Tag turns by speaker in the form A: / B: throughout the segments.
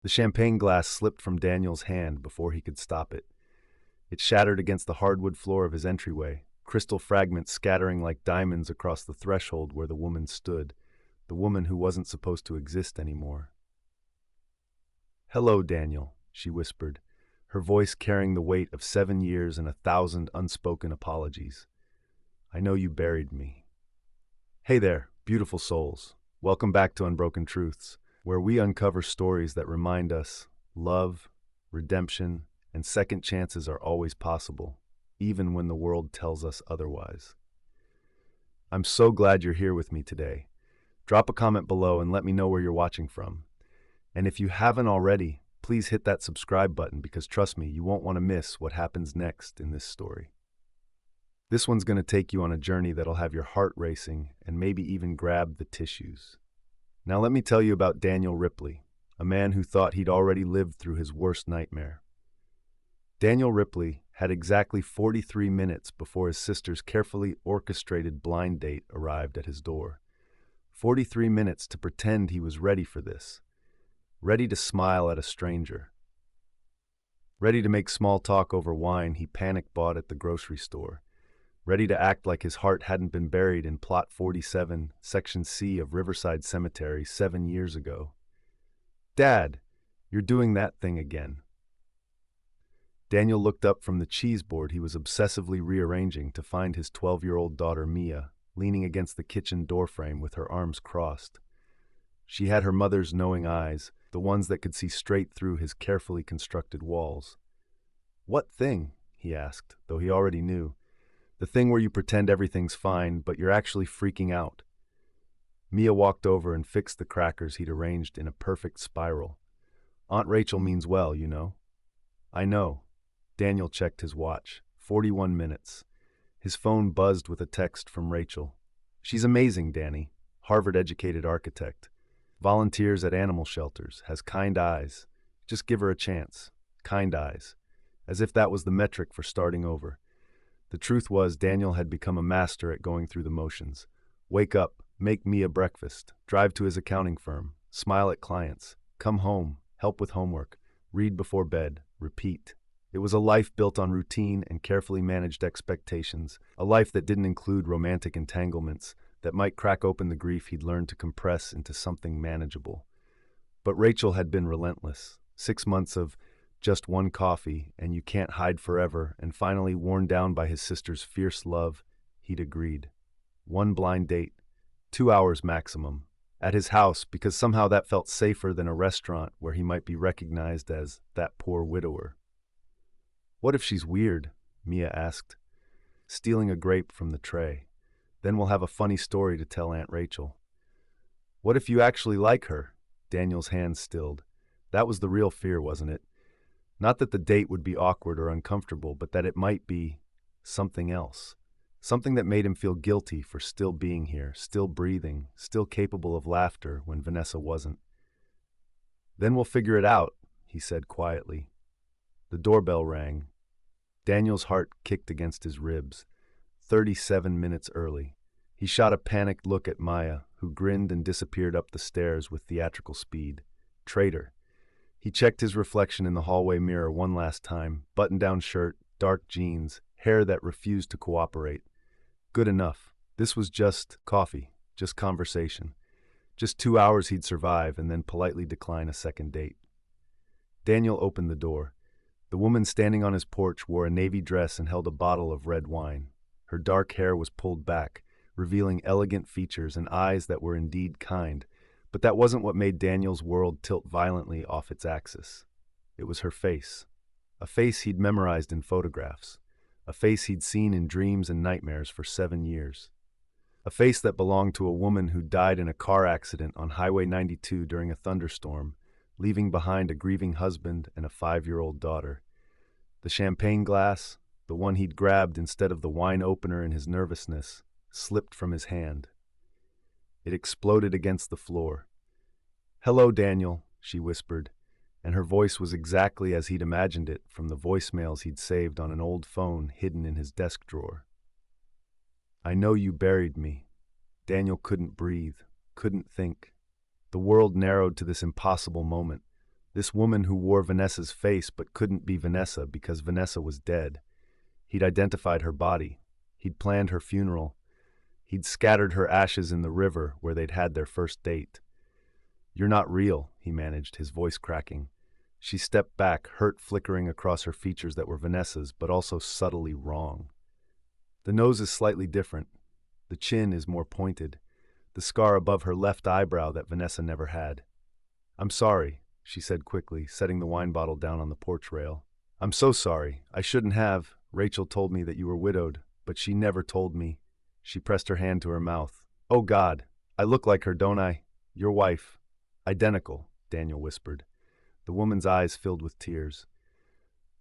A: The champagne glass slipped from Daniel's hand before he could stop it. It shattered against the hardwood floor of his entryway, crystal fragments scattering like diamonds across the threshold where the woman stood, the woman who wasn't supposed to exist anymore. "Hello, Daniel," she whispered, her voice carrying the weight of 7 years and 1,000 unspoken apologies. "I know you buried me." Hey there, beautiful souls. Welcome back to Unbroken Truths, where we uncover stories that remind us love, redemption, and second chances are always possible, even when the world tells us otherwise. I'm so glad you're here with me today. Drop a comment below and let me know where you're watching from. And if you haven't already, please hit that subscribe button because trust me, you won't want to miss what happens next in this story. This one's going to take you on a journey that'll have your heart racing and maybe even grab the tissues. Now let me tell you about Daniel Ripley, a man who thought he'd already lived through his worst nightmare. Daniel Ripley had exactly 43 minutes before his sister's carefully orchestrated blind date arrived at his door. 43 minutes to pretend he was ready for this, ready to smile at a stranger, ready to make small talk over wine he panic bought at the grocery store, ready to act like his heart hadn't been buried in Plot 47, Section C of Riverside Cemetery 7 years ago. "Dad, you're doing that thing again." Daniel looked up from the cheese board he was obsessively rearranging to find his 12-year-old daughter Mia leaning against the kitchen doorframe with her arms crossed. She had her mother's knowing eyes, the ones that could see straight through his carefully constructed walls. "What thing?" he asked, though he already knew. "The thing where you pretend everything's fine, but you're actually freaking out." Mia walked over and fixed the crackers he'd arranged in a perfect spiral. "Aunt Rachel means well, you know." "I know." Daniel checked his watch. 41 minutes. His phone buzzed with a text from Rachel. "She's amazing, Danny. Harvard-educated architect. Volunteers at animal shelters. Has kind eyes. Just give her a chance. Kind eyes." As if that was the metric for starting over. The truth was, Daniel had become a master at going through the motions. Wake up, make Mia breakfast, drive to his accounting firm, smile at clients, come home, help with homework, read before bed, repeat. It was a life built on routine and carefully managed expectations, a life that didn't include romantic entanglements that might crack open the grief he'd learned to compress into something manageable. But Rachel had been relentless. 6 months of just one coffee, and you can't hide forever, and finally, worn down by his sister's fierce love, he'd agreed. One blind date, 2 hours maximum, at his house because somehow that felt safer than a restaurant where he might be recognized as that poor widower. "What if she's weird?" Mia asked, stealing a grape from the tray. "Then we'll have a funny story to tell Aunt Rachel." "What if you actually like her?" Daniel's hands stilled. That was the real fear, wasn't it? Not that the date would be awkward or uncomfortable, but that it might be something else. Something that made him feel guilty for still being here, still breathing, still capable of laughter when Vanessa wasn't. "Then we'll figure it out," he said quietly. The doorbell rang. Daniel's heart kicked against his ribs. 37 minutes early. He shot a panicked look at Maya, who grinned and disappeared up the stairs with theatrical speed. Traitor. He checked his reflection in the hallway mirror one last time. Button-down shirt, dark jeans, hair that refused to cooperate. Good enough. This was just coffee, just conversation. Just 2 hours he'd survive and then politely decline a second date. Daniel opened the door. The woman standing on his porch wore a navy dress and held a bottle of red wine. Her dark hair was pulled back, revealing elegant features and eyes that were indeed kind. But that wasn't what made Daniel's world tilt violently off its axis. It was her face. A face he'd memorized in photographs. A face he'd seen in dreams and nightmares for 7 years. A face that belonged to a woman who died in a car accident on Highway 92 during a thunderstorm, leaving behind a grieving husband and a 5-year-old daughter. The champagne glass, the one he'd grabbed instead of the wine opener in his nervousness, slipped from his hand. It exploded against the floor. "Hello, Daniel," she whispered, and her voice was exactly as he'd imagined it from the voicemails he'd saved on an old phone hidden in his desk drawer. "I know you buried me." Daniel couldn't breathe, couldn't think. The world narrowed to this impossible moment. This woman who wore Vanessa's face but couldn't be Vanessa because Vanessa was dead. He'd identified her body. He'd planned her funeral. He'd scattered her ashes in the river where they'd had their first date. "You're not real," he managed, his voice cracking. She stepped back, hurt flickering across her features that were Vanessa's, but also subtly wrong. The nose is slightly different. The chin is more pointed. The scar above her left eyebrow that Vanessa never had. "I'm sorry," she said quickly, setting the wine bottle down on the porch rail. "I'm so sorry. I shouldn't have. Rachel told me that you were widowed, but she never told me." She pressed her hand to her mouth. "Oh God, I look like her, don't I? Your wife." "Identical," Daniel whispered. The woman's eyes filled with tears.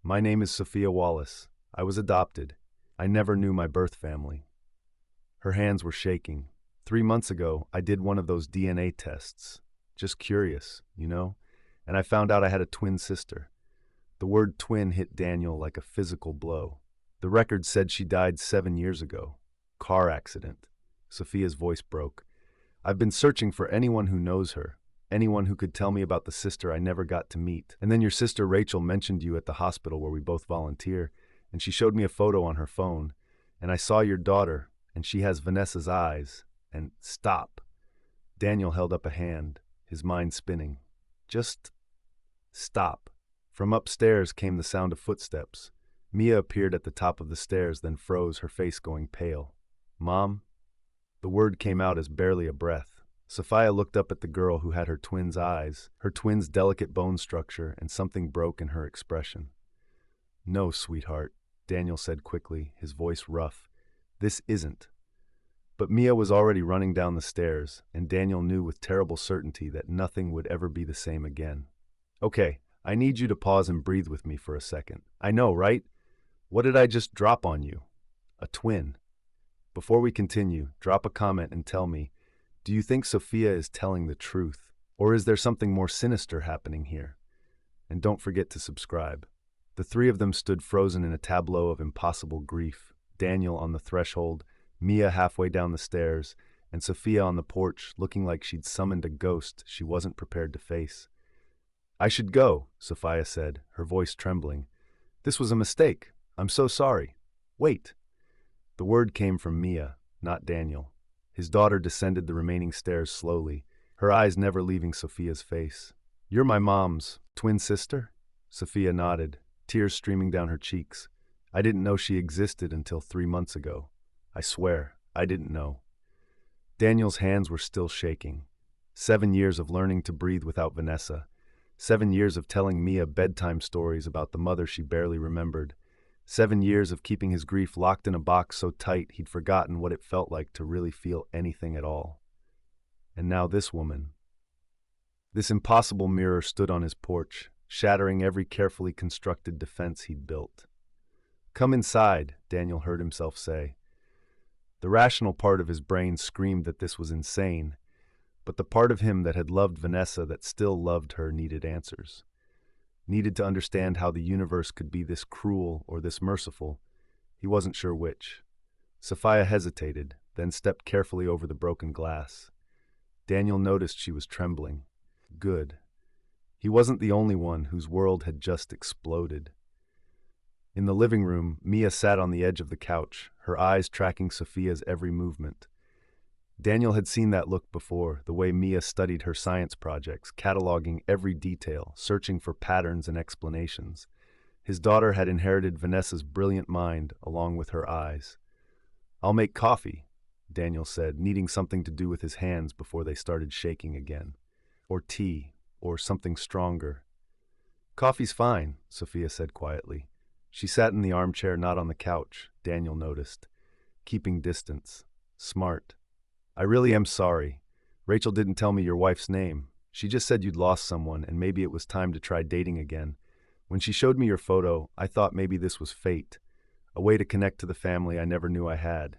A: "My name is Sophia Wallace. I was adopted. I never knew my birth family." Her hands were shaking. 3 months ago, I did one of those DNA tests. Just curious, and I found out I had a twin sister. The word twin hit Daniel like a physical blow. The record said she died 7 years ago. Car accident. Sophia's voice broke. "I've been searching for anyone who knows her. Anyone who could tell me about the sister I never got to meet. And then your sister Rachel mentioned you at the hospital where we both volunteer, and she showed me a photo on her phone. And I saw your daughter, and she has Vanessa's eyes. And stop." Daniel held up a hand, his mind spinning. "Just stop." From upstairs came the sound of footsteps. Mia appeared at the top of the stairs, then froze, her face going pale. "Mom?" The word came out as barely a breath. Sophia looked up at the girl who had her twin's eyes, her twin's delicate bone structure, and something broke in her expression. "No, sweetheart," Daniel said quickly, his voice rough. "This isn't." But Mia was already running down the stairs, and Daniel knew with terrible certainty that nothing would ever be the same again. "Okay, I need you to pause and breathe with me for a second. I know, right? What did I just drop on you? A twin." Before we continue, drop a comment and tell me, do you think Sophia is telling the truth, or is there something more sinister happening here? And don't forget to subscribe. The three of them stood frozen in a tableau of impossible grief, Daniel on the threshold, Mia halfway down the stairs, and Sophia on the porch, looking like she'd summoned a ghost she wasn't prepared to face. "I should go," Sophia said, her voice trembling. "This was a mistake. I'm so sorry. Wait." The word came from Mia, not Daniel. His daughter descended the remaining stairs slowly, her eyes never leaving Sophia's face. "You're my mom's twin sister?" Sophia nodded, tears streaming down her cheeks. "I didn't know she existed until 3 months ago. I swear, I didn't know." Daniel's hands were still shaking. 7 years of learning to breathe without Vanessa. 7 years of telling Mia bedtime stories about the mother she barely remembered. 7 years of keeping his grief locked in a box so tight he'd forgotten what it felt like to really feel anything at all. And now this woman. This impossible mirror stood on his porch, shattering every carefully constructed defense he'd built. "Come inside," Daniel heard himself say. The rational part of his brain screamed that this was insane, but the part of him that had loved Vanessa, that still loved her, needed answers. Needed to understand how the universe could be this cruel or this merciful. He wasn't sure which. Sophia hesitated, then stepped carefully over the broken glass. Daniel noticed she was trembling. Good. He wasn't the only one whose world had just exploded. In the living room, Mia sat on the edge of the couch, her eyes tracking Sophia's every movement. Daniel had seen that look before, the way Mia studied her science projects, cataloging every detail, searching for patterns and explanations. His daughter had inherited Vanessa's brilliant mind, along with her eyes. "I'll make coffee," Daniel said, needing something to do with his hands before they started shaking again. "Or tea, or something stronger." "Coffee's fine," Sophia said quietly. She sat in the armchair, not on the couch, Daniel noticed. Keeping distance. Smart. "I really am sorry. Rachel didn't tell me your wife's name. She just said you'd lost someone and maybe it was time to try dating again. When she showed me your photo, I thought maybe this was fate, a way to connect to the family I never knew I had."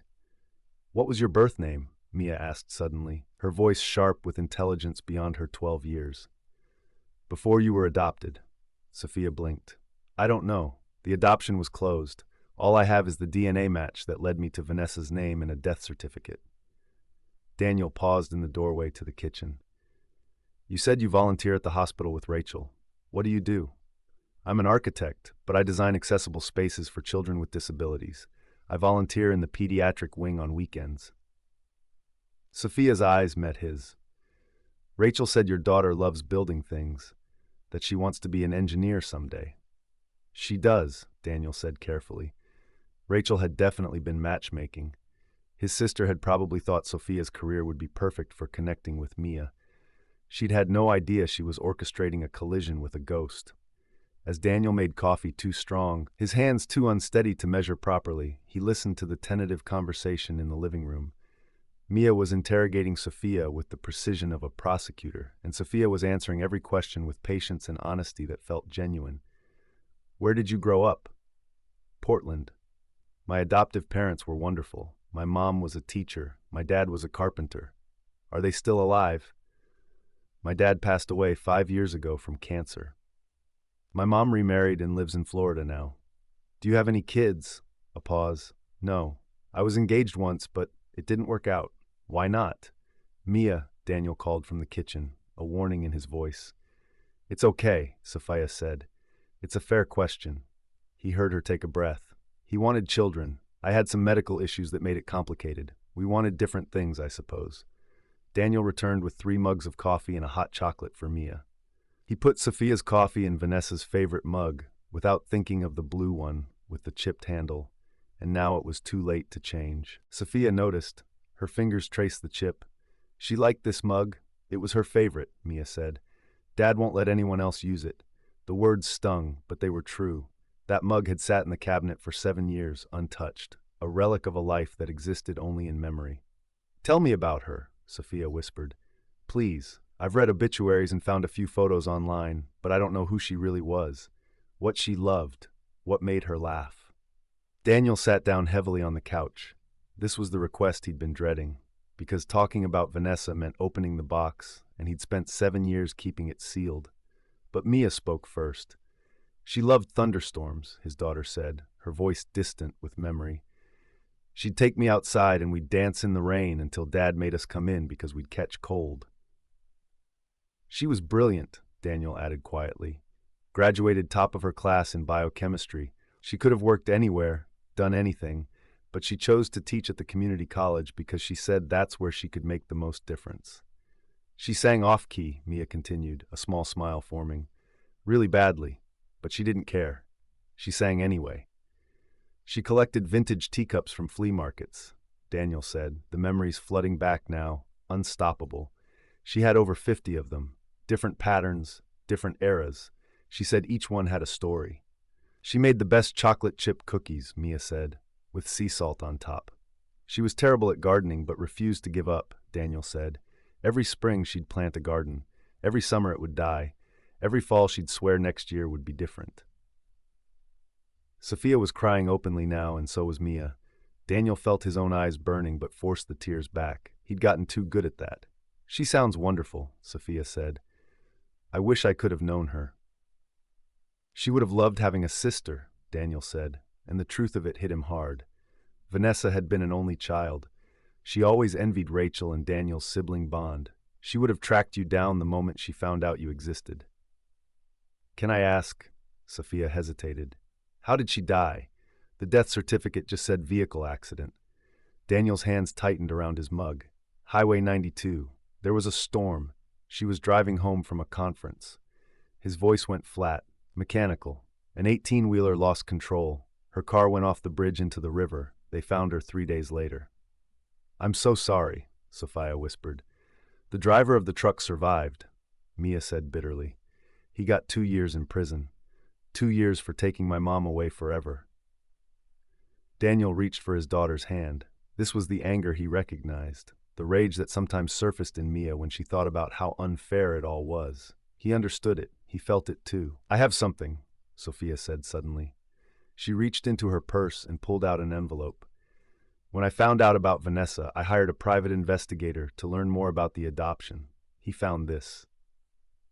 A: "What was your birth name?" Mia asked suddenly, her voice sharp with intelligence beyond her 12 years. "Before you were adopted." Sophia blinked. "I don't know. The adoption was closed. All I have is the DNA match that led me to Vanessa's name and a death certificate." Daniel paused in the doorway to the kitchen. "You said you volunteer at the hospital with Rachel. What do you do? I'm an architect, but I design accessible spaces for children with disabilities. I volunteer in the pediatric wing on weekends. Sophia's eyes met his. Rachel said your daughter loves building things, that she wants to be an engineer someday. She does, Daniel said carefully. Rachel had definitely been matchmaking. His sister had probably thought Sophia's career would be perfect for connecting with Mia. She'd had no idea she was orchestrating a collision with a ghost. As Daniel made coffee too strong, his hands too unsteady to measure properly, he listened to the tentative conversation in the living room. Mia was interrogating Sophia with the precision of a prosecutor, and Sophia was answering every question with patience and honesty that felt genuine. Where did you grow up? Portland. My adoptive parents were wonderful. My mom was a teacher. My dad was a carpenter. Are they still alive? My dad passed away 5 years ago from cancer. My mom remarried and lives in Florida now. Do you have any kids? A pause. No. I was engaged once, but it didn't work out. Why not? Mia, Daniel called from the kitchen, a warning in his voice. It's okay, Sophia said. It's a fair question. He heard her take a breath. He wanted children. I had some medical issues that made it complicated. We wanted different things, I suppose. Daniel returned with 3 mugs of coffee and a hot chocolate for Mia. He put Sophia's coffee in Vanessa's favorite mug, without thinking of the blue one with the chipped handle, and now it was too late to change. Sophia noticed. Her fingers traced the chip. She liked this mug. It was her favorite, Mia said. Dad won't let anyone else use it. The words stung, but they were true. That mug had sat in the cabinet for 7 years, untouched, a relic of a life that existed only in memory. Tell me about her, Sophia whispered. Please. I've read obituaries and found a few photos online, but I don't know who she really was, what she loved, what made her laugh. Daniel sat down heavily on the couch. This was the request he'd been dreading, because talking about Vanessa meant opening the box, and he'd spent 7 years keeping it sealed. But Mia spoke first. She loved thunderstorms, his daughter said, her voice distant with memory. She'd take me outside and we'd dance in the rain until Dad made us come in because we'd catch cold. She was brilliant, Daniel added quietly. Graduated top of her class in biochemistry. She could have worked anywhere, done anything, but she chose to teach at the community college because she said that's where she could make the most difference. She sang off-key, Mia continued, a small smile forming. Really badly, but she didn't care. She sang anyway. She collected vintage teacups from flea markets, Daniel said, the memories flooding back now, unstoppable. She had over 50 of them, different patterns, different eras. She said each one had a story. She made the best chocolate chip cookies, Mia said, with sea salt on top. She was terrible at gardening but refused to give up, Daniel said. Every spring she'd plant a garden. Every summer it would die. Every fall she'd swear next year would be different. Sophia was crying openly now, and so was Mia. Daniel felt his own eyes burning but forced the tears back. He'd gotten too good at that. She sounds wonderful, Sophia said. I wish I could have known her. She would have loved having a sister, Daniel said, and the truth of it hit him hard. Vanessa had been an only child. She always envied Rachel and Daniel's sibling bond. She would have tracked you down the moment she found out you existed. Can I ask? Sophia hesitated. How did she die? The death certificate just said vehicle accident. Daniel's hands tightened around his mug. Highway 92. There was a storm. She was driving home from a conference. His voice went flat, mechanical. An 18-wheeler lost control. Her car went off the bridge into the river. They found her 3 days later. I'm so sorry, Sophia whispered. The driver of the truck survived, Mia said bitterly. He got 2 years in prison. 2 years for taking my mom away forever. Daniel reached for his daughter's hand. This was the anger he recognized, the rage that sometimes surfaced in Mia when she thought about how unfair it all was. He understood it. He felt it too. I have something, Sophia said suddenly. She reached into her purse and pulled out an envelope. When I found out about Vanessa, I hired a private investigator to learn more about the adoption. He found this.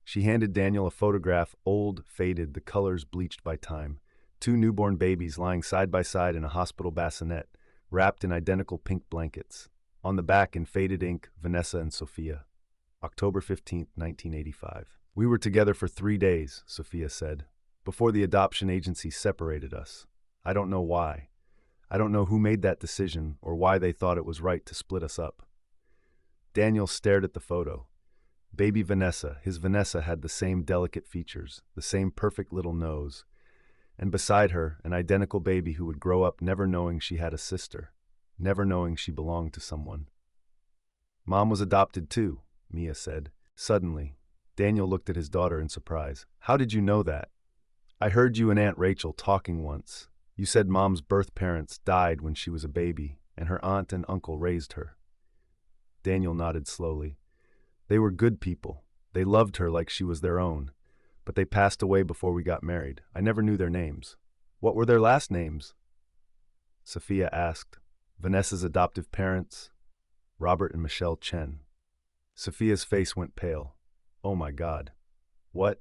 A: She handed Daniel a photograph, old, faded, the colors bleached by time. 2 newborn babies lying side by side in a hospital bassinet, wrapped in identical pink blankets. On the back, in faded ink, Vanessa and Sophia. October 15, 1985. We were together for 3 days, Sophia said, before the adoption agency separated us. I don't know why. I don't know who made that decision or why they thought it was right to split us up. Daniel stared at the photo. Baby Vanessa, his Vanessa had the same delicate features, the same perfect little nose, and beside her, an identical baby who would grow up never knowing she had a sister, never knowing she belonged to someone. Mom was adopted too, Mia said. Suddenly, Daniel looked at his daughter in surprise. How did you know that? I heard you and Aunt Rachel talking once. You said Mom's birth parents died when she was a baby, and her aunt and uncle raised her. Daniel nodded slowly. They were good people. They loved her like she was their own. But they passed away before we got married. I never knew their names. What were their last names? Sophia asked. Vanessa's adoptive parents, Robert and Michelle Chen. Sophia's face went pale. Oh my God. What?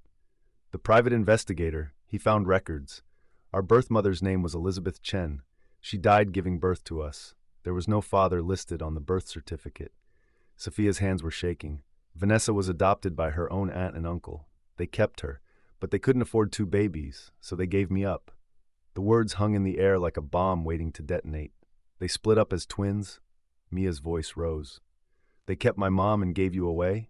A: The private investigator, he found records. Our birth mother's name was Elizabeth Chen. She died giving birth to us. There was no father listed on the birth certificate. Sophia's hands were shaking. Vanessa was adopted by her own aunt and uncle. They kept her, but they couldn't afford 2 babies, so they gave me up. The words hung in the air like a bomb waiting to detonate. They split up as twins. Mia's voice rose. They kept my mom and gave you away?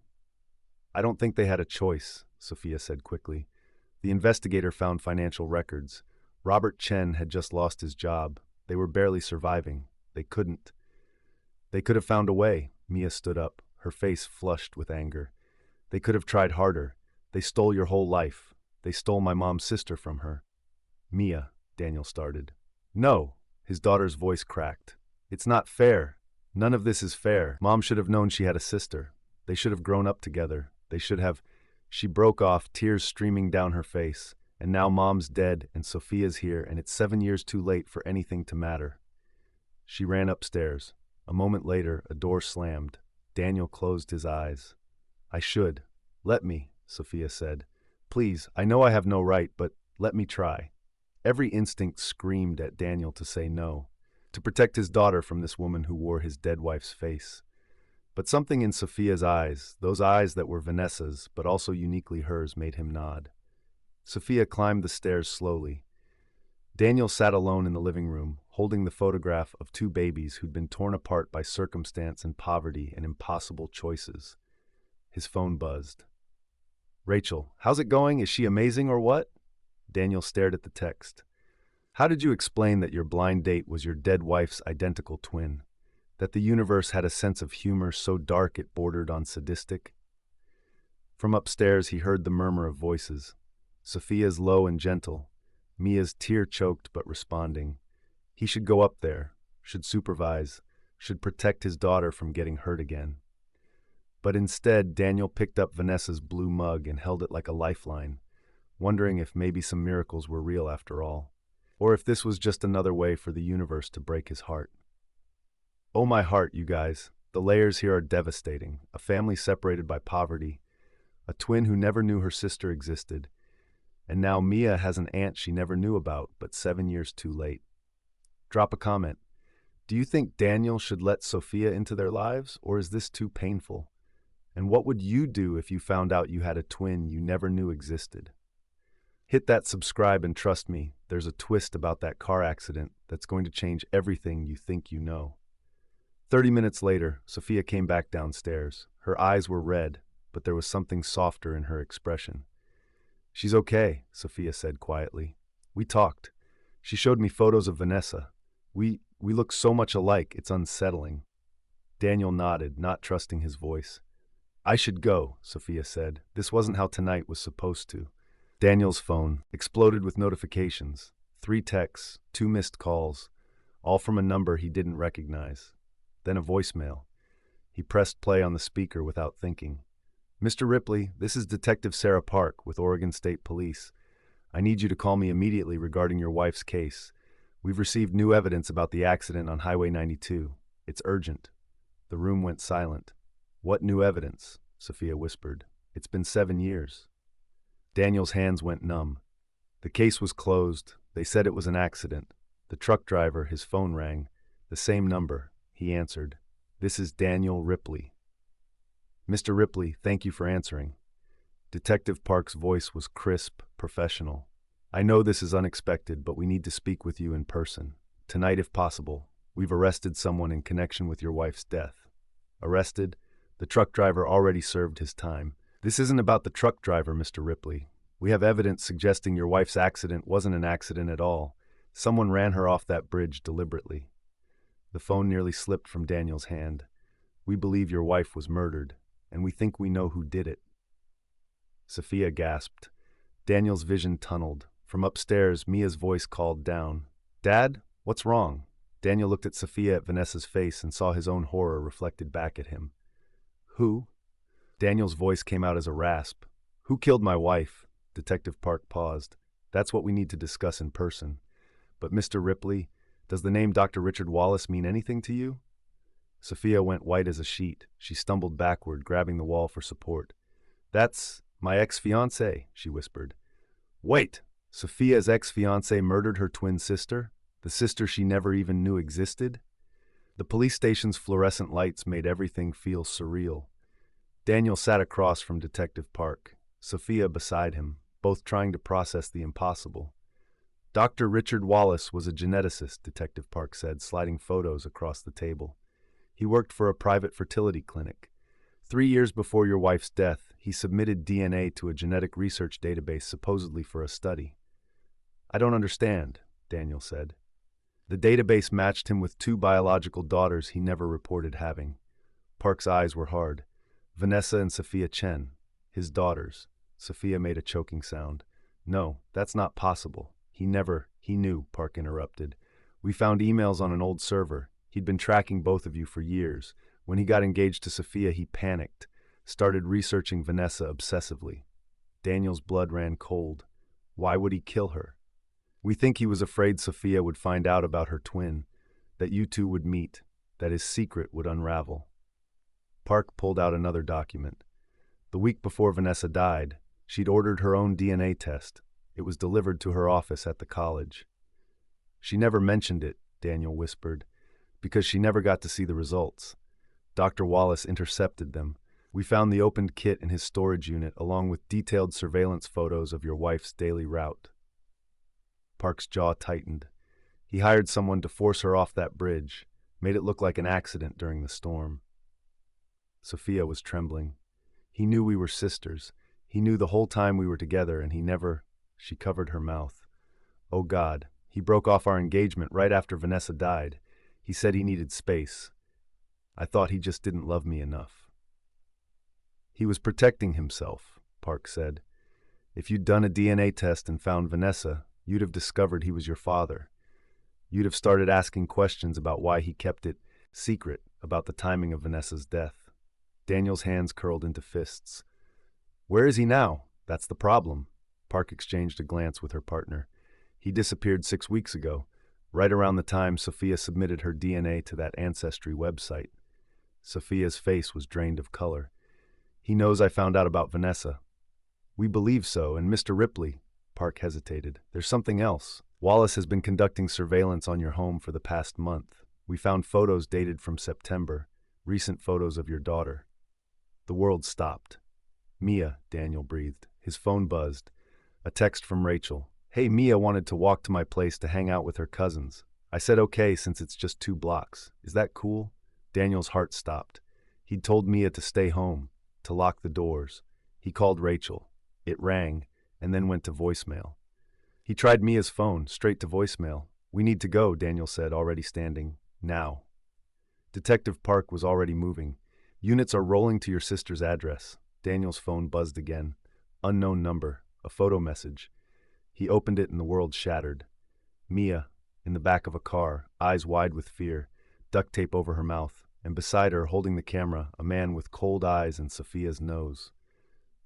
A: I don't think they had a choice, Sophia said quickly. The investigator found financial records. Robert Chen had just lost his job. They were barely surviving. They couldn't. They could have found a way. Mia stood up, her face flushed with anger. They could have tried harder. They stole your whole life. They stole my mom's sister from her. Mia, Daniel started. No, his daughter's voice cracked. It's not fair. None of this is fair. Mom should have known she had a sister. They should have grown up together. They should have... She broke off, tears streaming down her face. And now Mom's dead and Sophia's here, and it's 7 years too late for anything to matter. She ran upstairs. A moment later, a door slammed. Daniel closed his eyes. I should. Let me, Sophia said. Please, I know I have no right, but let me try. Every instinct screamed at Daniel to say no, to protect his daughter from this woman who wore his dead wife's face. But something in Sophia's eyes, those eyes that were Vanessa's, but also uniquely hers, made him nod. Sophia climbed the stairs slowly. Daniel sat alone in the living room, holding the photograph of 2 babies who'd been torn apart by circumstance and poverty and impossible choices. His phone buzzed. Rachel, how's it going? Is she amazing or what? Daniel stared at the text. How did you explain that your blind date was your dead wife's identical twin? That the universe had a sense of humor so dark it bordered on sadistic? From upstairs he heard the murmur of voices. Sophia's low and gentle, Mia's tear-choked but responding. He should go up there, should supervise, should protect his daughter from getting hurt again. But instead, Daniel picked up Vanessa's blue mug and held it like a lifeline, wondering if maybe some miracles were real after all, or if this was just another way for the universe to break his heart. Oh my heart, you guys. The layers here are devastating. A family separated by poverty, a twin who never knew her sister existed, and now Mia has an aunt she never knew about, but 7 years too late. Drop a comment. Do you think Daniel should let Sophia into their lives, or is this too painful? And what would you do if you found out you had a twin you never knew existed? Hit that subscribe and trust me, there's a twist about that car accident that's going to change everything you think you know. 30 minutes later, Sophia came back downstairs. Her eyes were red, but there was something softer in her expression. She's okay, Sophia said quietly. We talked. She showed me photos of Vanessa. We look so much alike, it's unsettling. Daniel nodded, not trusting his voice. I should go, Sophia said. This wasn't how tonight was supposed to. Daniel's phone exploded with notifications. 3 texts, 2 missed calls, all from a number he didn't recognize. Then a voicemail. He pressed play on the speaker without thinking. Mr. Ripley, this is Detective Sarah Park with Oregon State Police. I need you to call me immediately regarding your wife's case. We've received new evidence about the accident on Highway 92. It's urgent. The room went silent. What new evidence? Sophia whispered. It's been 7 years. Daniel's hands went numb. The case was closed. They said it was an accident. The truck driver, his phone rang. The same number. He answered. This is Daniel Ripley. Mr. Ripley, thank you for answering. Detective Park's voice was crisp, professional. I know this is unexpected, but we need to speak with you in person. Tonight, if possible. We've arrested someone in connection with your wife's death. Arrested? The truck driver already served his time. This isn't about the truck driver, Mr. Ripley. We have evidence suggesting your wife's accident wasn't an accident at all. Someone ran her off that bridge deliberately. The phone nearly slipped from Daniel's hand. We believe your wife was murdered, and we think we know who did it. Sophia gasped. Daniel's vision tunneled. From upstairs, Mia's voice called down. Dad, what's wrong? Daniel looked at Sophia at Vanessa's face and saw his own horror reflected back at him. Who? Daniel's voice came out as a rasp. Who killed my wife? Detective Park paused. That's what we need to discuss in person. But Mr. Ripley, does the name Dr. Richard Wallace mean anything to you? Sophia went white as a sheet. She stumbled backward, grabbing the wall for support. That's my ex-fiancé, she whispered. Wait! Sophia's ex-fiancé murdered her twin sister? The sister she never even knew existed? The police station's fluorescent lights made everything feel surreal. Daniel sat across from Detective Park, Sophia beside him, both trying to process the impossible. Dr. Richard Wallace was a geneticist, Detective Park said, sliding photos across the table. He worked for a private fertility clinic. 3 years before your wife's death, he submitted DNA to a genetic research database supposedly for a study. I don't understand, Daniel said. The database matched him with 2 biological daughters he never reported having. Park's eyes were hard. Vanessa and Sophia Chen, his daughters. Sophia made a choking sound. No, that's not possible. He knew, Park interrupted. We found emails on an old server. He'd been tracking both of you for years. When he got engaged to Sophia, he panicked, started researching Vanessa obsessively. Daniel's blood ran cold. Why would he kill her? We think he was afraid Sophia would find out about her twin, that you two would meet, that his secret would unravel. Park pulled out another document. The week before Vanessa died, she'd ordered her own DNA test. It was delivered to her office at the college. She never mentioned it, Daniel whispered, because she never got to see the results. Dr. Wallace intercepted them. We found the opened kit in his storage unit along with detailed surveillance photos of your wife's daily route. Park's jaw tightened. He hired someone to force her off that bridge, made it look like an accident during the storm. Sophia was trembling. He knew we were sisters. He knew the whole time we were together, and he never... She covered her mouth. Oh God, he broke off our engagement right after Vanessa died. He said he needed space. I thought he just didn't love me enough. He was protecting himself, Park said. If you'd done a DNA test and found Vanessa, you'd have discovered he was your father. You'd have started asking questions about why he kept it secret about the timing of Vanessa's death. Daniel's hands curled into fists. Where is he now? That's the problem. Park exchanged a glance with her partner. He disappeared 6 weeks ago, right around the time Sophia submitted her DNA to that Ancestry website. Sophia's face was drained of color. He knows I found out about Vanessa. We believe so, and Mr. Ripley, Park hesitated. There's something else. Wallace has been conducting surveillance on your home for the past month. We found photos dated from September, recent photos of your daughter. The world stopped. Mia, Daniel breathed. His phone buzzed. A text from Rachel. Hey, Mia wanted to walk to my place to hang out with her cousins. I said okay since it's just 2 blocks. Is that cool? Daniel's heart stopped. He'd told Mia to stay home, to lock the doors. He called Rachel. It rang, and then went to voicemail. He tried Mia's phone, straight to voicemail. We need to go, Daniel said, already standing. Now. Detective Park was already moving. Units are rolling to your sister's address. Daniel's phone buzzed again. Unknown number. A photo message. He opened it and the world shattered. Mia, in the back of a car, eyes wide with fear, duct tape over her mouth, and beside her, holding the camera, a man with cold eyes and Sophia's nose.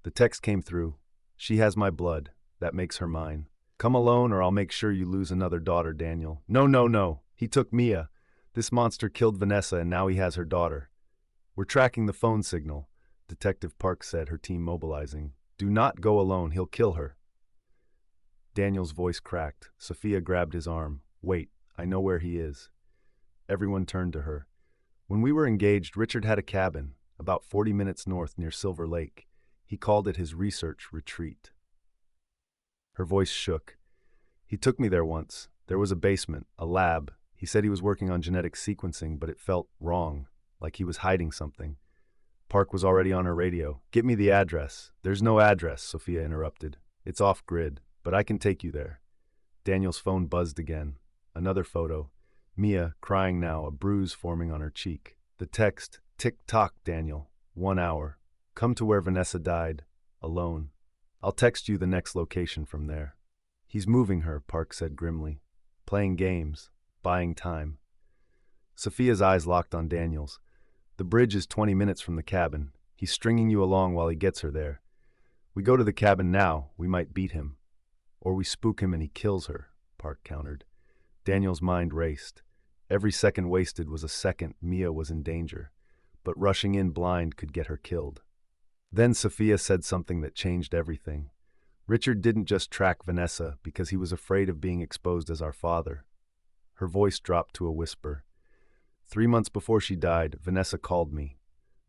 A: The text came through. She has my blood. That makes her mine. Come alone or I'll make sure you lose another daughter, Daniel. No, no, no. He took Mia. This monster killed Vanessa and now he has her daughter. We're tracking the phone signal, Detective Park said, her team mobilizing. Do not go alone. He'll kill her. Daniel's voice cracked. Sophia grabbed his arm. Wait, I know where he is. Everyone turned to her. When we were engaged, Richard had a cabin, about 40 minutes north near Silver Lake. He called it his research retreat. Her voice shook. He took me there once. There was a basement, a lab. He said he was working on genetic sequencing, but it felt wrong, like he was hiding something. Park was already on her radio. "Get me the address." "There's no address," Sophia interrupted. "It's off-grid, but I can take you there." Daniel's phone buzzed again. Another photo. Mia, crying now, a bruise forming on her cheek. The text, "Tick-tock, Daniel. 1 hour. Come to where Vanessa died. Alone. I'll text you the next location from there." "He's moving her," Park said grimly. "Playing games. Buying time." Sophia's eyes locked on Daniel's. "The bridge is 20 minutes from the cabin. He's stringing you along while he gets her there. We go to the cabin now, we might beat him. Or we spook him and he kills her," Park countered. Daniel's mind raced. Every second wasted was a second Mia was in danger, but rushing in blind could get her killed. Then Sophia said something that changed everything. "Richard didn't just track Vanessa because he was afraid of being exposed as our father." Her voice dropped to a whisper. 3 months before she died, Vanessa called me.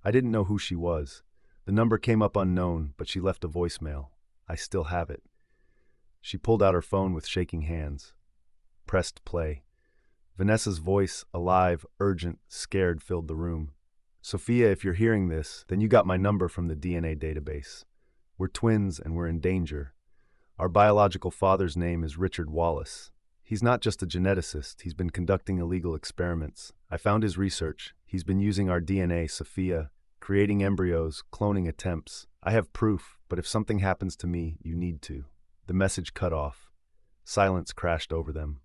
A: I didn't know who she was. The number came up unknown, but she left a voicemail. I still have it. She pulled out her phone with shaking hands. Pressed play. Vanessa's voice, alive, urgent, scared, filled the room. "Sophia, if you're hearing this, then you got my number from the DNA database. We're twins and we're in danger. Our biological father's name is Richard Wallace. He's not just a geneticist, he's been conducting illegal experiments. I found his research. He's been using our DNA, Sophia, creating embryos, cloning attempts. I have proof, but if something happens to me, you need to." The message cut off. Silence crashed over them.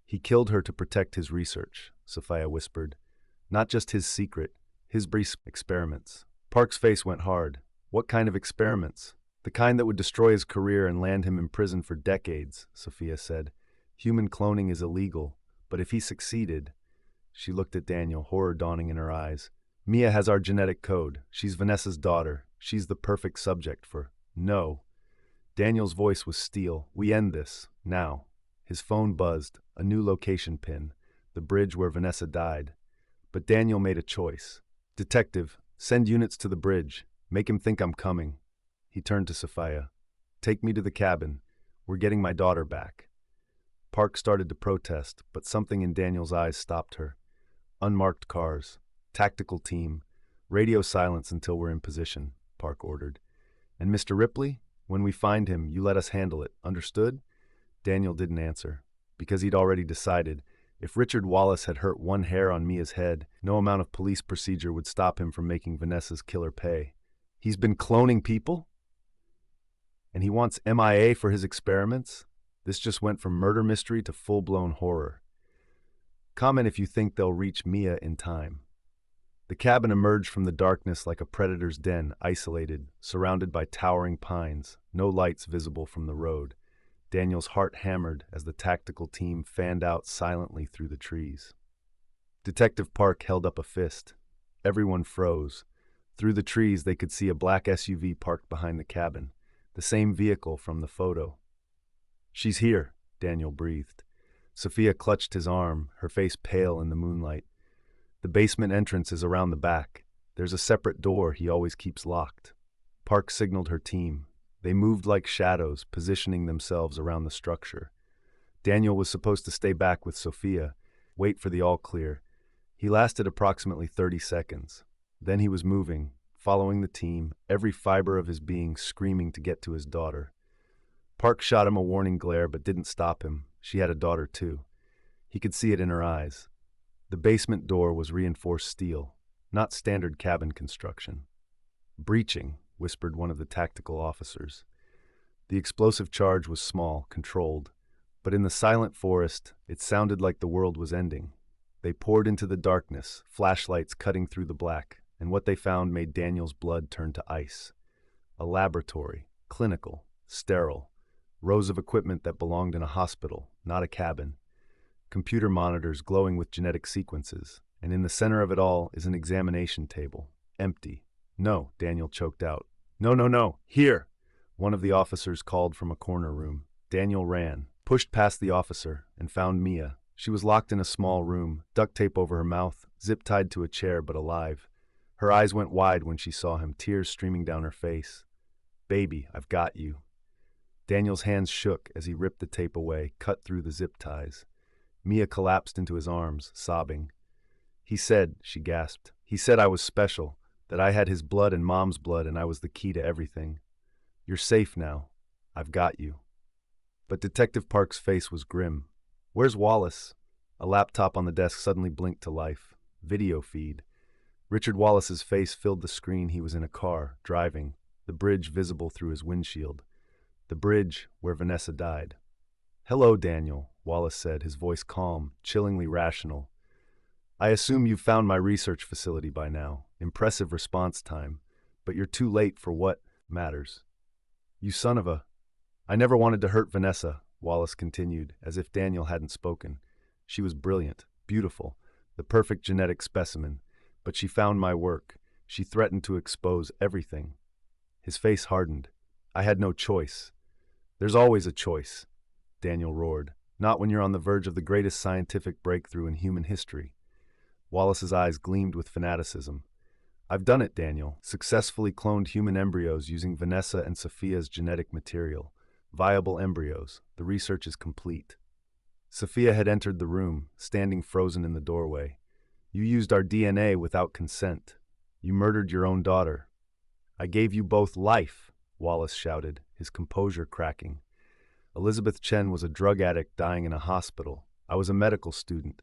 A: "He killed her to protect his research," Sophia whispered. "Not just his secret, his brief experiments." Park's face went hard. "What kind of experiments?" "The kind that would destroy his career and land him in prison for decades," Sophia said. "Human cloning is illegal, but if he succeeded..." She looked at Daniel, horror dawning in her eyes. "Mia has our genetic code. She's Vanessa's daughter. She's the perfect subject for..." "No." Daniel's voice was steel. "We end this. Now." His phone buzzed. A new location pin. The bridge where Vanessa died. But Daniel made a choice. "Detective, send units to the bridge. Make him think I'm coming." He turned to Sophia. "Take me to the cabin. We're getting my daughter back." Park started to protest, but something in Daniel's eyes stopped her. "Unmarked cars. Tactical team. Radio silence until we're in position," Park ordered. "And Mr. Ripley? When we find him, you let us handle it. Understood?" Daniel didn't answer, because he'd already decided if Richard Wallace had hurt one hair on Mia's head, no amount of police procedure would stop him from making Vanessa's killer pay. "He's been cloning people? And he wants MIA for his experiments?" This just went from murder mystery to full-blown horror. "Comment if you think they'll reach Mia in time." The cabin emerged from the darkness like a predator's den, isolated, surrounded by towering pines, no lights visible from the road. Daniel's heart hammered as the tactical team fanned out silently through the trees. Detective Park held up a fist. Everyone froze. Through the trees they could see a black SUV parked behind the cabin, the same vehicle from the photo. "She's here," Daniel breathed. Sophia clutched his arm, her face pale in the moonlight. "The basement entrance is around the back. There's a separate door he always keeps locked." Park signaled her team. They moved like shadows, positioning themselves around the structure. Daniel was supposed to stay back with Sophia, wait for the all-clear. He lasted approximately 30 seconds. Then he was moving, following the team, every fiber of his being screaming to get to his daughter. Park shot him a warning glare but didn't stop him. She had a daughter too. He could see it in her eyes. The basement door was reinforced steel, not standard cabin construction. "Breaching," whispered one of the tactical officers. The explosive charge was small, controlled, but in the silent forest, it sounded like the world was ending. They poured into the darkness, flashlights cutting through the black, and what they found made Daniel's blood turn to ice. A laboratory, clinical, sterile, rows of equipment that belonged in a hospital, not a cabin. Computer monitors glowing with genetic sequences, and in the center of it all is an examination table, empty. "No," Daniel choked out. No, here!" One of the officers called from a corner room. Daniel ran, pushed past the officer, and found Mia. She was locked in a small room, duct tape over her mouth, zip-tied to a chair but alive. Her eyes went wide when she saw him, tears streaming down her face. Baby, I've got you. Daniel's hands shook as he ripped the tape away, cut through the zip ties. Mia collapsed into his arms, sobbing. He said, she gasped, he said I was special, that I had his blood and Mom's blood and I was the key to everything. You're safe now. I've got you. But Detective Park's face was grim. Where's Wallace? A laptop on the desk suddenly blinked to life. Video feed. Richard Wallace's face filled the screen. He was in a car, driving, the bridge visible through his windshield. The bridge where Vanessa died. Hello, Daniel, Wallace said, his voice calm, chillingly rational. I assume you've found my research facility by now. Impressive response time. But you're too late for what matters. You son of a... I never wanted to hurt Vanessa, Wallace continued, as if Daniel hadn't spoken. She was brilliant, beautiful, the perfect genetic specimen. But she found my work. She threatened to expose everything. His face hardened. I had no choice. There's always a choice, Daniel roared. Not when you're on the verge of the greatest scientific breakthrough in human history. Wallace's eyes gleamed with fanaticism. I've done it, Daniel. Successfully cloned human embryos using Vanessa and Sophia's genetic material. Viable embryos. The research is complete. Sophia had entered the room, standing frozen in the doorway. You used our DNA without consent. You murdered your own daughter. I gave you both life, Wallace shouted, his composure cracking. Elizabeth Chen was a drug addict dying in a hospital. I was a medical student.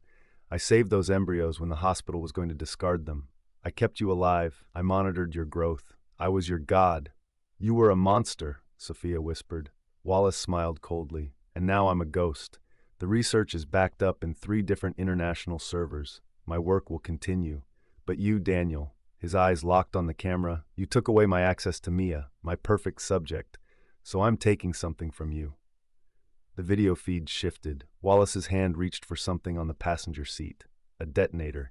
A: I saved those embryos when the hospital was going to discard them. I kept you alive. I monitored your growth. I was your god. You were a monster, Sophia whispered. Wallace smiled coldly. And now I'm a ghost. The research is backed up in 3 different international servers. My work will continue. But you, Daniel, his eyes locked on the camera, you took away my access to Mia, my perfect subject. So I'm taking something from you. The video feed shifted. Wallace's hand reached for something on the passenger seat. A detonator.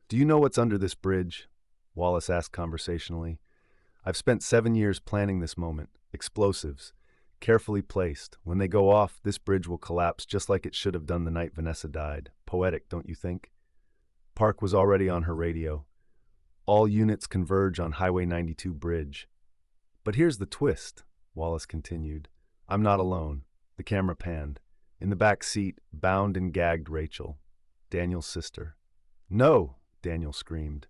A: Do you know what's under this bridge? Wallace asked conversationally. I've spent 7 years planning this moment. Explosives. Carefully placed. When they go off, this bridge will collapse just like it should have done the night Vanessa died. Poetic, don't you think? Park was already on her radio. All units converge on Highway 92 bridge. But here's the twist, Wallace continued. I'm not alone. The camera panned. In the back seat, bound and gagged Rachel, Daniel's sister. No, Daniel screamed.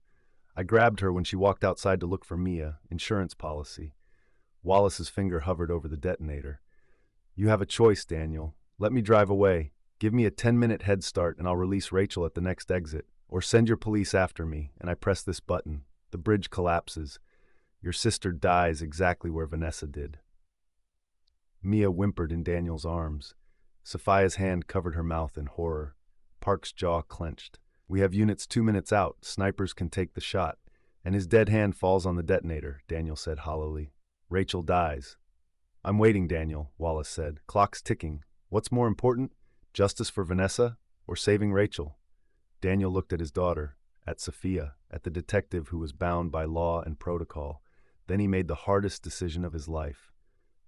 A: I grabbed her when she walked outside to look for Mia, insurance policy. Wallace's finger hovered over the detonator. You have a choice, Daniel. Let me drive away. Give me a 10-minute head start and I'll release Rachel at the next exit. Or send your police after me, and I press this button. The bridge collapses. Your sister dies exactly where Vanessa did. Mia whimpered in Daniel's arms. Sophia's hand covered her mouth in horror. Park's jaw clenched. We have units 2 minutes out. Snipers can take the shot. And his dead hand falls on the detonator, Daniel said hollowly. Rachel dies. I'm waiting, Daniel, Wallace said. Clock's ticking. What's more important? Justice for Vanessa or saving Rachel? Daniel looked at his daughter, at Sophia, at the detective who was bound by law and protocol. Then he made the hardest decision of his life.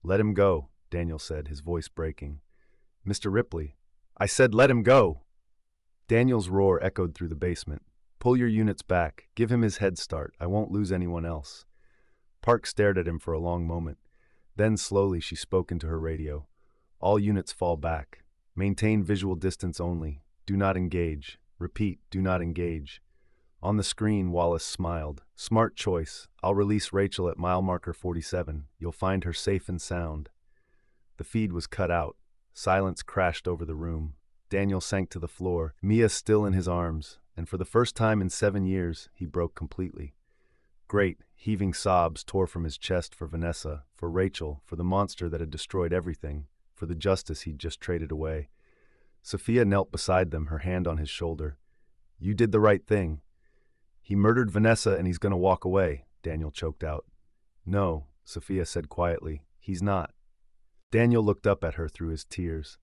A: Let him go, Daniel said, his voice breaking. Mr. Ripley, I said let him go. Daniel's roar echoed through the basement. Pull your units back. Give him his head start. I won't lose anyone else. Park stared at him for a long moment. Then slowly she spoke into her radio. All units fall back. Maintain visual distance only. Do not engage. Repeat, do not engage. On the screen, Wallace smiled. Smart choice. I'll release Rachel at mile marker 47. You'll find her safe and sound. The feed was cut out. Silence crashed over the room. Daniel sank to the floor, Mia still in his arms, and for the first time in 7 years, he broke completely. Great, heaving sobs tore from his chest for Vanessa, for Rachel, for the monster that had destroyed everything, for the justice he'd just traded away. Sophia knelt beside them, her hand on his shoulder. You did the right thing. He murdered Vanessa and he's going to walk away, Daniel choked out. No, Sophia said quietly, he's not. Daniel looked up at her through his tears.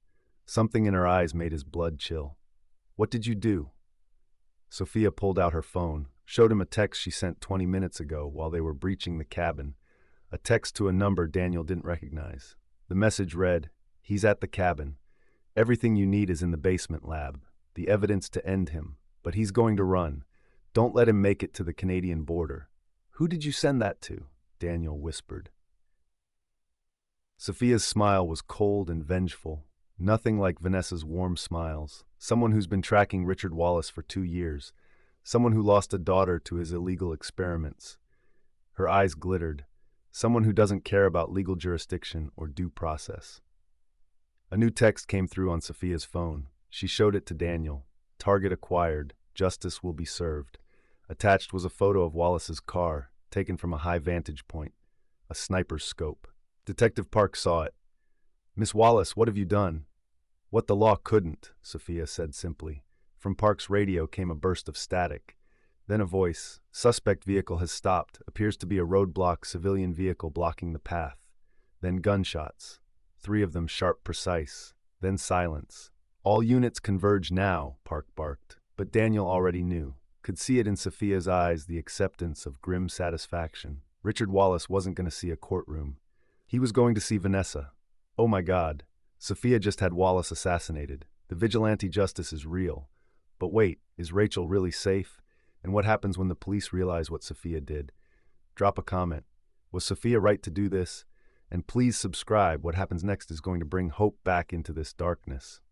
A: Something in her eyes made his blood chill. What did you do? Sophia pulled out her phone, showed him a text she sent 20 minutes ago while they were breaching the cabin, a text to a number Daniel didn't recognize. The message read, he's at the cabin. Everything you need is in the basement lab, the evidence to end him, but he's going to run. Don't let him make it to the Canadian border. Who did you send that to? Daniel whispered. Sophia's smile was cold and vengeful, nothing like Vanessa's warm smiles. Someone who's been tracking Richard Wallace for 2 years. Someone who lost a daughter to his illegal experiments. Her eyes glittered. Someone who doesn't care about legal jurisdiction or due process. A new text came through on Sophia's phone. She showed it to Daniel. Target acquired. Justice will be served. Attached was a photo of Wallace's car, taken from a high vantage point. A sniper's scope. Detective Park saw it. "Miss Wallace, what have you done?" "What the law couldn't," Sophia said simply. From Park's radio came a burst of static. Then a voice. "Suspect vehicle has stopped. Appears to be a roadblock civilian vehicle blocking the path." Then gunshots. 3 of them sharp, precise. Then silence. "All units converge now," Park barked. But Daniel already knew. Could see it in Sophia's eyes, the acceptance of grim satisfaction. Richard Wallace wasn't going to see a courtroom. He was going to see Vanessa. Oh my God. Sophia just had Wallace assassinated. The vigilante justice is real. But wait, is Rachel really safe? And what happens when the police realize what Sophia did? Drop a comment. Was Sophia right to do this? And please subscribe. What happens next is going to bring hope back into this darkness.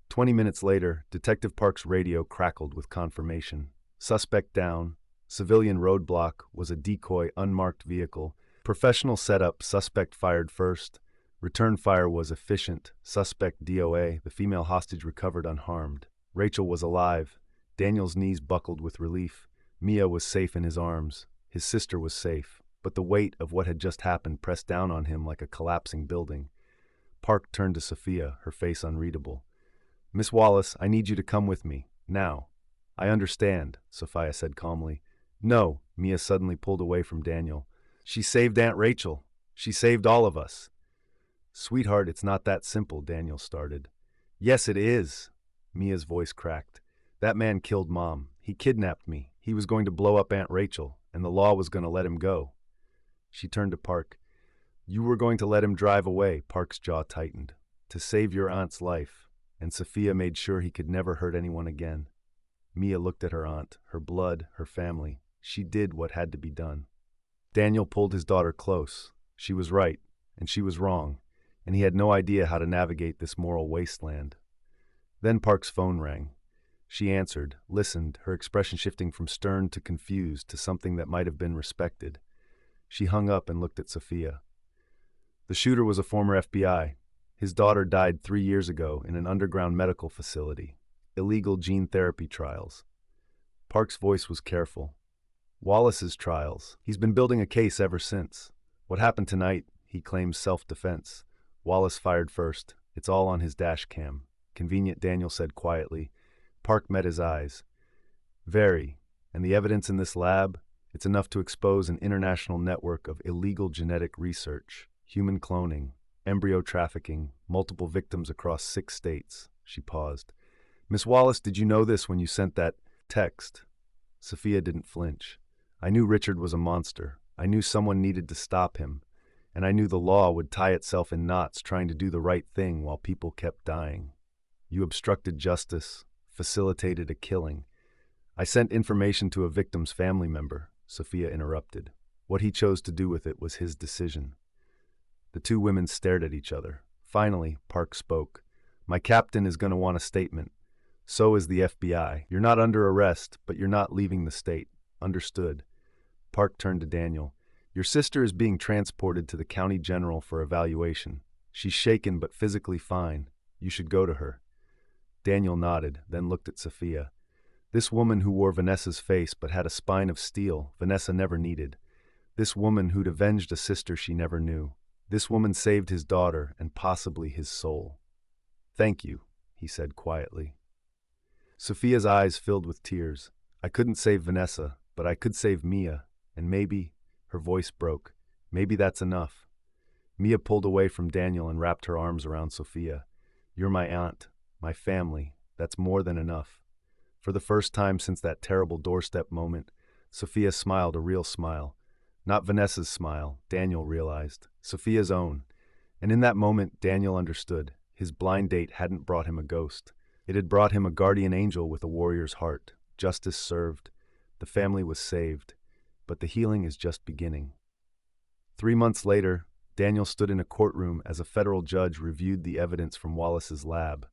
A: 20 minutes later, Detective Park's radio crackled with confirmation. Suspect down. Civilian roadblock was a decoy unmarked vehicle. Professional setup, suspect fired first. Return fire was efficient. Suspect DOA, the female hostage recovered unharmed. Rachel was alive. Daniel's knees buckled with relief. Mia was safe in his arms. His sister was safe. But the weight of what had just happened pressed down on him like a collapsing building. Park turned to Sophia, her face unreadable. "Miss Wallace, I need you to come with me. Now." "I understand," Sophia said calmly. "No," Mia suddenly pulled away from Daniel. "She saved Aunt Rachel. She saved all of us." "Sweetheart, it's not that simple," Daniel started. "Yes, it is." Mia's voice cracked. "That man killed Mom. He kidnapped me. He was going to blow up Aunt Rachel, and the law was going to let him go." She turned to Park. "You were going to let him drive away," Park's jaw tightened, "to save your aunt's life. And Sophia made sure he could never hurt anyone again." Mia looked at her aunt, her blood, her family. She did what had to be done. Daniel pulled his daughter close. She was right, and she was wrong, and he had no idea how to navigate this moral wasteland. Then Park's phone rang. She answered, listened, her expression shifting from stern to confused to something that might have been respected. She hung up and looked at Sophia. The shooter was a former FBI. His daughter died 3 years ago in an underground medical facility. Illegal gene therapy trials. Park's voice was careful. Wallace's trials. He's been building a case ever since. What happened tonight, he claims self-defense. Wallace fired first. It's all on his dash cam. Convenient, Daniel said quietly. Park met his eyes. Very. And the evidence in this lab? It's enough to expose an international network of illegal genetic research, human cloning, embryo trafficking, multiple victims across 6 states. She paused. "Miss Wallace, did you know this when you sent that text?" Sophia didn't flinch. "I knew Richard was a monster. I knew someone needed to stop him. And I knew the law would tie itself in knots trying to do the right thing while people kept dying. You obstructed justice, facilitated a killing. I sent information to a victim's family member," Sophia interrupted. "What he chose to do with it was his decision." The 2 women stared at each other. Finally, Park spoke. "My captain is going to want a statement. So is the FBI. You're not under arrest, but you're not leaving the state. Understood?" Park turned to Daniel. "Your sister is being transported to the county general for evaluation. She's shaken but physically fine. You should go to her." Daniel nodded, then looked at Sophia. This woman who wore Vanessa's face but had a spine of steel Vanessa never needed. This woman who'd avenged a sister she never knew. This woman saved his daughter and possibly his soul. "Thank you," he said quietly. Sophia's eyes filled with tears. "I couldn't save Vanessa, but I could save Mia, and maybe," her voice broke, "maybe that's enough." Mia pulled away from Daniel and wrapped her arms around Sophia. "You're my aunt, my family. That's more than enough." For the first time since that terrible doorstep moment, Sophia smiled a real smile. Not Vanessa's smile, Daniel realized. Sophia's own. And in that moment, Daniel understood. His blind date hadn't brought him a ghost. It had brought him a guardian angel with a warrior's heart. Justice served. The family was saved. but the healing is just beginning. 3 months later, Daniel stood in a courtroom as a federal judge reviewed the evidence from Wallace's lab,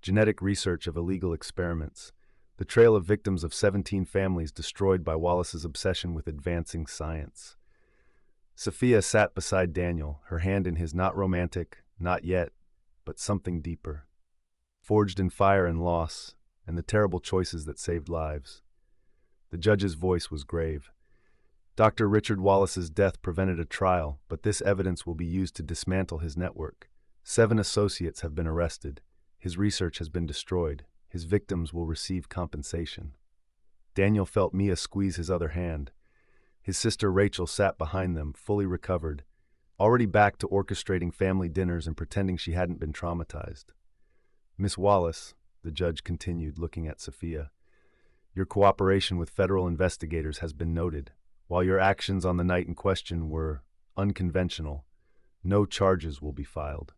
A: genetic research of illegal experiments, the trail of victims of 17 families destroyed by Wallace's obsession with advancing science. Sophia sat beside Daniel, her hand in his, not romantic, not yet, but something deeper, forged in fire and loss, and the terrible choices that saved lives. The judge's voice was grave. Dr. Richard Wallace's death prevented a trial, but this evidence will be used to dismantle his network. 7 associates have been arrested. His research has been destroyed. His victims will receive compensation. Daniel felt Mia squeeze his other hand. His sister Rachel sat behind them, fully recovered, already back to orchestrating family dinners and pretending she hadn't been traumatized. Miss Wallace, the judge continued, looking at Sophia, your cooperation with federal investigators has been noted. While your actions on the night in question were unconventional, no charges will be filed.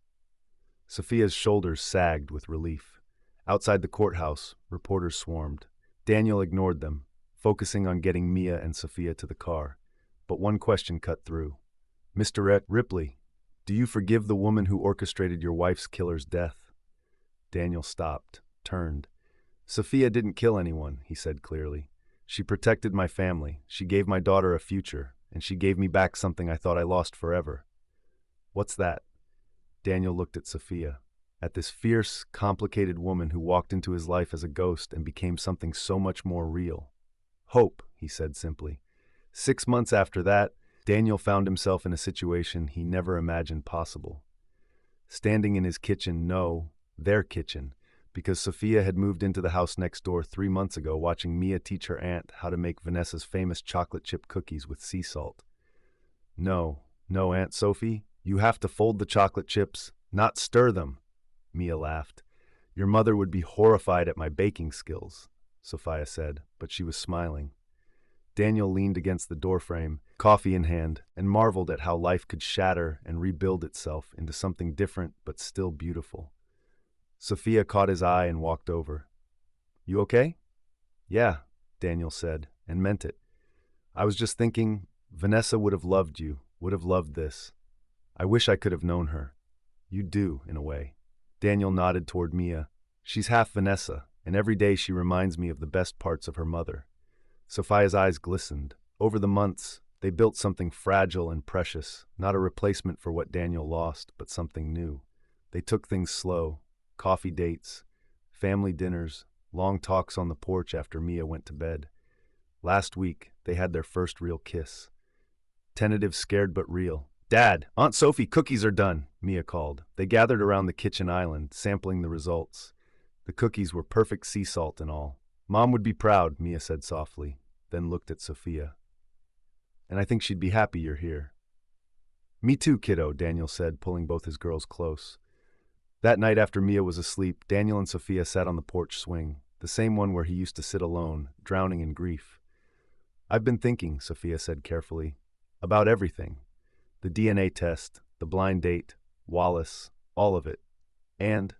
A: Sophia's shoulders sagged with relief. Outside the courthouse, reporters swarmed. Daniel ignored them, focusing on getting Mia and Sophia to the car. But one question cut through. Mr. Ripley, do you forgive the woman who orchestrated your wife's killer's death? Daniel stopped, turned. Sophia didn't kill anyone, he said clearly. She protected my family, she gave my daughter a future, and she gave me back something I thought I lost forever. What's that? Daniel looked at Sophia, at this fierce, complicated woman who walked into his life as a ghost and became something so much more real. Hope, he said simply. 6 months after that, Daniel found himself in a situation he never imagined possible. Standing in his kitchen, no, their kitchen, because Sophia had moved into the house next door 3 months ago, watching Mia teach her aunt how to make Vanessa's famous chocolate chip cookies with sea salt. No, Aunt Sophie, you have to fold the chocolate chips, not stir them, Mia laughed. Your mother would be horrified at my baking skills, Sophia said, but she was smiling. Daniel leaned against the doorframe, coffee in hand, and marveled at how life could shatter and rebuild itself into something different but still beautiful. Sophia caught his eye and walked over. You okay? Yeah, Daniel said, and meant it. I was just thinking, Vanessa would have loved you, would have loved this. I wish I could have known her. You do, in a way. Daniel nodded toward Mia. She's half Vanessa, and every day she reminds me of the best parts of her mother. Sophia's eyes glistened. Over the months, they built something fragile and precious, not a replacement for what Daniel lost, but something new. They took things slow. Coffee dates, family dinners, long talks on the porch after Mia went to bed. Last week, they had their first real kiss. Tentative, scared but real. Dad, Aunt Sophie, cookies are done, Mia called. They gathered around the kitchen island, sampling the results. The cookies were perfect sea salt and all. Mom would be proud, Mia said softly, then looked at Sophia. And I think she'd be happy you're here. Me too, kiddo, Daniel said, pulling both his girls close. That night after Mia was asleep, Daniel and Sophia sat on the porch swing, the same one where he used to sit alone, drowning in grief. I've been thinking, Sophia said carefully, about everything. The DNA test, the blind date, Wallace, all of it. And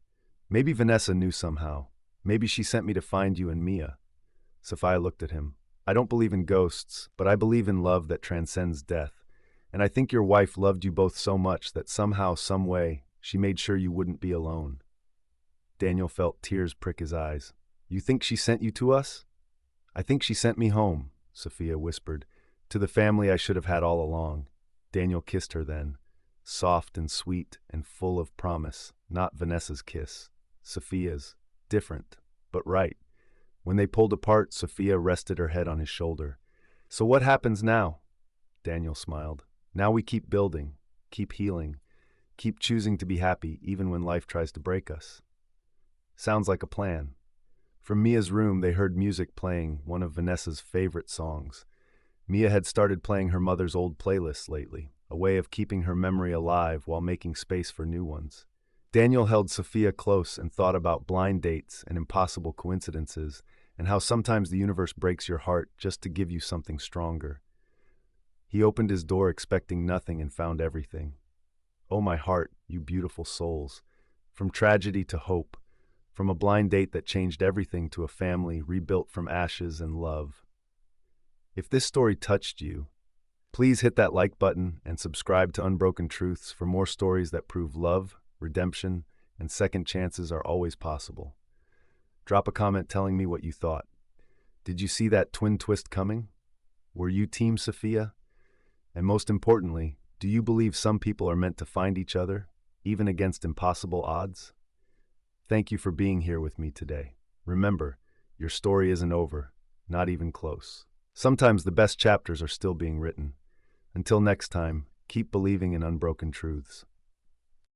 A: maybe Vanessa knew somehow. Maybe she sent me to find you and Mia. Sophia looked at him. I don't believe in ghosts, but I believe in love that transcends death. And I think your wife loved you both so much that somehow, some way, she made sure you wouldn't be alone. Daniel felt tears prick his eyes. You think she sent you to us? I think she sent me home, Sophia whispered, to the family I should have had all along. Daniel kissed her then, soft and sweet and full of promise, not Vanessa's kiss, Sophia's, different, but right. When they pulled apart, Sophia rested her head on his shoulder. So what happens now? Daniel smiled. Now we keep building, keep healing, keep choosing to be happy even when life tries to break us. Sounds like a plan. From Mia's room, they heard music playing, one of Vanessa's favorite songs. Mia had started playing her mother's old playlists lately, a way of keeping her memory alive while making space for new ones. Daniel held Sophia close and thought about blind dates and impossible coincidences, and how sometimes the universe breaks your heart just to give you something stronger. He opened his door expecting nothing and found everything. Oh, my heart, you beautiful souls. From tragedy to hope, from a blind date that changed everything to a family rebuilt from ashes and love. If this story touched you, please hit that like button and subscribe to Unbroken Truths for more stories that prove love, redemption, and second chances are always possible. Drop a comment telling me what you thought. Did you see that twin twist coming? Were you Team Sophia? And most importantly, do you believe some people are meant to find each other, even against impossible odds? Thank you for being here with me today. Remember, your story isn't over, not even close. Sometimes the best chapters are still being written. Until next time, keep believing in unbroken truths.